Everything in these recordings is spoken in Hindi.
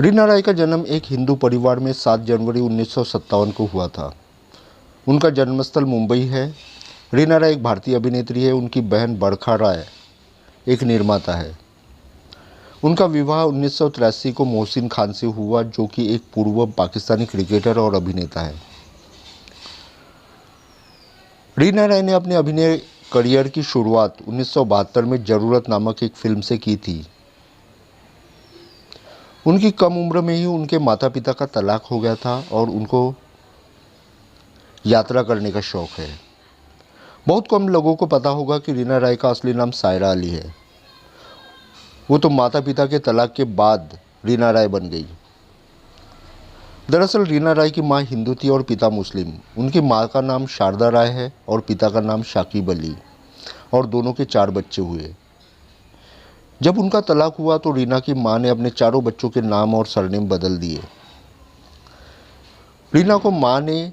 रीना राय का जन्म एक हिंदू परिवार में 7 जनवरी 1957 को हुआ था। उनका जन्मस्थल मुंबई है। रीना राय एक भारतीय अभिनेत्री है। उनकी बहन बरखा राय एक निर्माता है। उनका विवाह 1983 को मोहसिन खान से हुआ, जो कि एक पूर्व पाकिस्तानी क्रिकेटर और अभिनेता है। रीना राय ने अपने अभिनय करियर की शुरुआत 1972 में जरूरत नामक एक फिल्म से की थी। उनकी कम उम्र में ही उनके माता पिता का तलाक हो गया था और उनको यात्रा करने का शौक है। बहुत कम लोगों को पता होगा कि रीना राय का असली नाम सायरा अली है। वो तो माता पिता के तलाक के बाद रीना राय बन गई। दरअसल रीना राय की मां हिंदू थी और पिता मुस्लिम। उनकी मां का नाम शारदा राय है और पिता का नाम शाकिब अली, और दोनों के 4 बच्चे हुए। जब उनका तलाक हुआ तो रीना की मां ने अपने चारों बच्चों के नाम और सरनेम बदल दिए। रीना को मां ने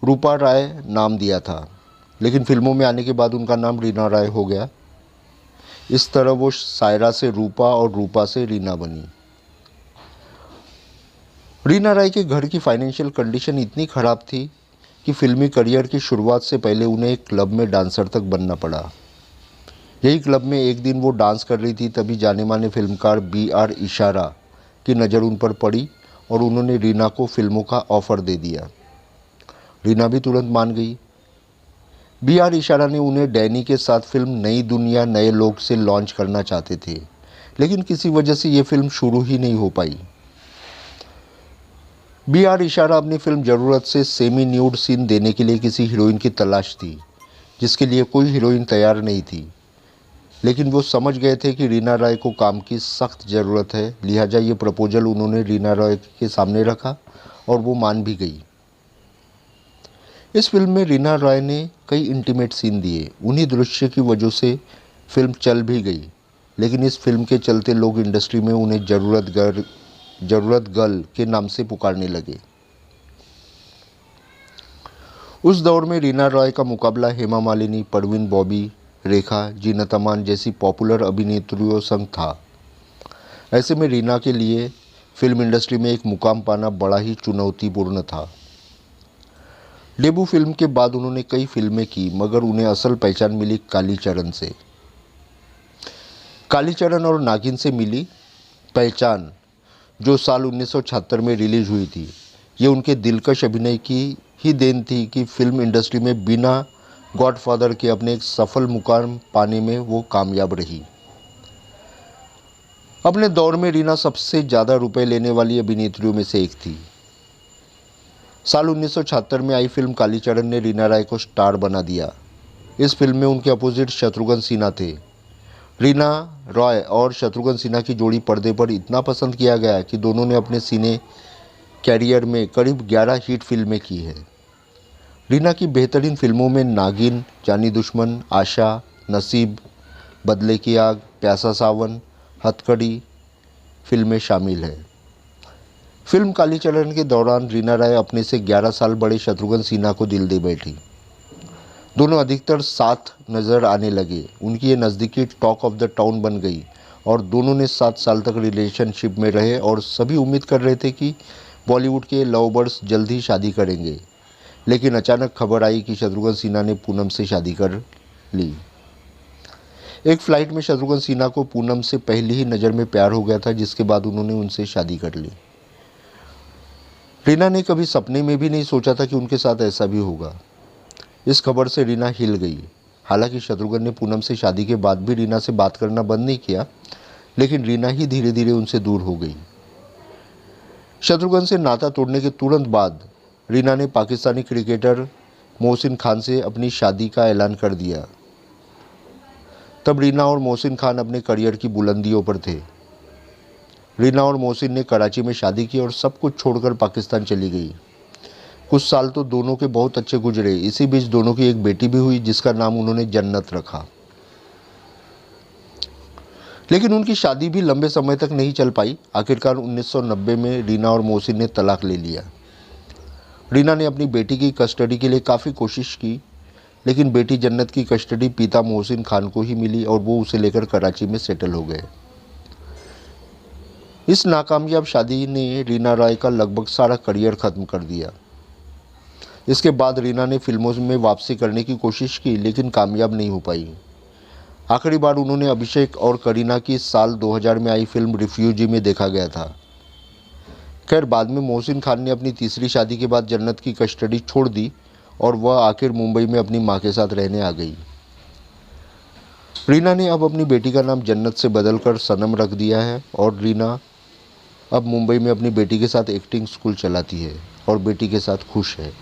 रूपा राय नाम दिया था, लेकिन फिल्मों में आने के बाद उनका नाम रीना राय हो गया। इस तरह वो सायरा से रूपा और रूपा से रीना बनी। रीना राय के घर की फाइनेंशियल कंडीशन इतनी ख़राब थी कि फिल्मी करियर की शुरुआत से पहले उन्हें एक क्लब में डांसर तक बनना पड़ा। यही क्लब में एक दिन वो डांस कर रही थी, तभी जाने माने फिल्मकार BR इशारा की नज़र उन पर पड़ी और उन्होंने रीना को फिल्मों का ऑफ़र दे दिया। रीना भी तुरंत मान गई। BR इशारा ने उन्हें डैनी के साथ फिल्म नई दुनिया नए लोग से लॉन्च करना चाहते थे, लेकिन किसी वजह से ये फिल्म शुरू ही नहीं हो पाई। BR इशारा अपनी फिल्म ज़रूरत से सेमी न्यूड सीन देने के लिए किसी हीरोइन की तलाश थी, जिसके लिए कोई हीरोइन तैयार नहीं थी। लेकिन वो समझ गए थे कि रीना राय को काम की सख्त ज़रूरत है, लिहाजा ये प्रपोजल उन्होंने रीना राय के सामने रखा और वो मान भी गई। इस फिल्म में रीना राय ने कई इंटीमेट सीन दिए। उन्हीं दृश्य की वजह से फिल्म चल भी गई, लेकिन इस फिल्म के चलते लोग इंडस्ट्री में उन्हें ज़रूरत गर्ल के नाम से पुकारने लगे। उस दौर में रीना राय का मुकाबला हेमा मालिनी, परवीन बॉबी, रेखा, जीनत अमान जैसी पॉपुलर अभिनेत्रियों संग था। ऐसे में रीना के लिए फिल्म इंडस्ट्री में एक मुकाम पाना बड़ा ही चुनौतीपूर्ण था। डेब्यू फिल्म के बाद उन्होंने कई फिल्में की, मगर उन्हें असल पहचान मिली कालीचरण से। कालीचरण और नागिन से मिली पहचान, जो साल 1976 में रिलीज हुई थी। ये उनके दिलकश अभिनय की ही देन थी कि फिल्म इंडस्ट्री में बिना गॉडफादर के अपने एक सफल मुकाम पाने में वो कामयाब रही। अपने दौर में रीना सबसे ज़्यादा रुपए लेने वाली अभिनेत्रियों में से एक थी। साल 1976 में आई फिल्म कालीचरण ने रीना राय को स्टार बना दिया। इस फिल्म में उनके अपोजिट शत्रुघ्न सिन्हा थे। रीना रॉय और शत्रुघ्न सिन्हा की जोड़ी पर्दे पर इतना पसंद किया गया कि दोनों ने अपने सिने कैरियर में करीब 11 हिट फिल्में की हैं। रीना की बेहतरीन फिल्मों में नागिन, जानी दुश्मन, आशा, नसीब, बदले की आग, प्यासा सावन, हथकड़ी फिल्में शामिल हैं। फिल्म कालीचरण के दौरान रीना राय अपने से 11 साल बड़े शत्रुघ्न सिन्हा को दिल दे बैठी। दोनों अधिकतर साथ नज़र आने लगे। उनकी ये नज़दीकी टॉक ऑफ द टाउन बन गई और दोनों ने 7 साल तक रिलेशनशिप में रहे और सभी उम्मीद कर रहे थे कि बॉलीवुड के लव बर्ड्स जल्द ही शादी करेंगे। लेकिन अचानक खबर आई कि शत्रुघ्न सिन्हा ने पूनम से शादी कर ली। एक फ़्लाइट में शत्रुघ्न सिन्हा को पूनम से पहली ही नज़र में प्यार हो गया था, जिसके बाद उन्होंने उनसे शादी कर ली। रीना ने कभी सपने में भी नहीं सोचा था कि उनके साथ ऐसा भी होगा। इस खबर से रीना हिल गई। हालांकि शत्रुघ्न ने पूनम से शादी के बाद भी रीना से बात करना बंद नहीं किया, लेकिन रीना ही धीरे धीरे उनसे दूर हो गई। शत्रुघ्न से नाता तोड़ने के तुरंत बाद रीना ने पाकिस्तानी क्रिकेटर मोहसिन खान से अपनी शादी का ऐलान कर दिया। तब रीना और मोहसिन खान अपने करियर की बुलंदियों पर थे। रीना और मोहसिन ने कराची में शादी की और सब कुछ छोड़कर पाकिस्तान चली गई। कुछ साल तो दोनों के बहुत अच्छे गुजरे। इसी बीच दोनों की एक बेटी भी हुई, जिसका नाम उन्होंने जन्नत रखा। लेकिन उनकी शादी भी लंबे समय तक नहीं चल पाई। आखिरकार 1990 में रीना और मोहसिन ने तलाक ले लिया। रीना ने अपनी बेटी की कस्टडी के लिए काफ़ी कोशिश की, लेकिन बेटी जन्नत की कस्टडी पिता मोहसिन खान को ही मिली और वो उसे लेकर कराची में सेटल हो गए। इस नाकामयाब शादी ने रीना रॉय का लगभग सारा करियर ख़त्म कर दिया। इसके बाद रीना ने फिल्मों में वापसी करने की कोशिश की, लेकिन कामयाब नहीं हो पाई। आखिरी बार उन्होंने अभिषेक और करीना की साल 2000 में आई फिल्म रिफ्यूजी में देखा गया था। खैर, बाद में मोहसिन खान ने अपनी तीसरी शादी के बाद जन्नत की कस्टडी छोड़ दी और वह आखिर मुंबई में अपनी मां के साथ रहने आ गई। रीना ने अब अपनी बेटी का नाम जन्नत से बदलकर सनम रख दिया है और रीना अब मुंबई में अपनी बेटी के साथ एक्टिंग स्कूल चलाती है और बेटी के साथ खुश है।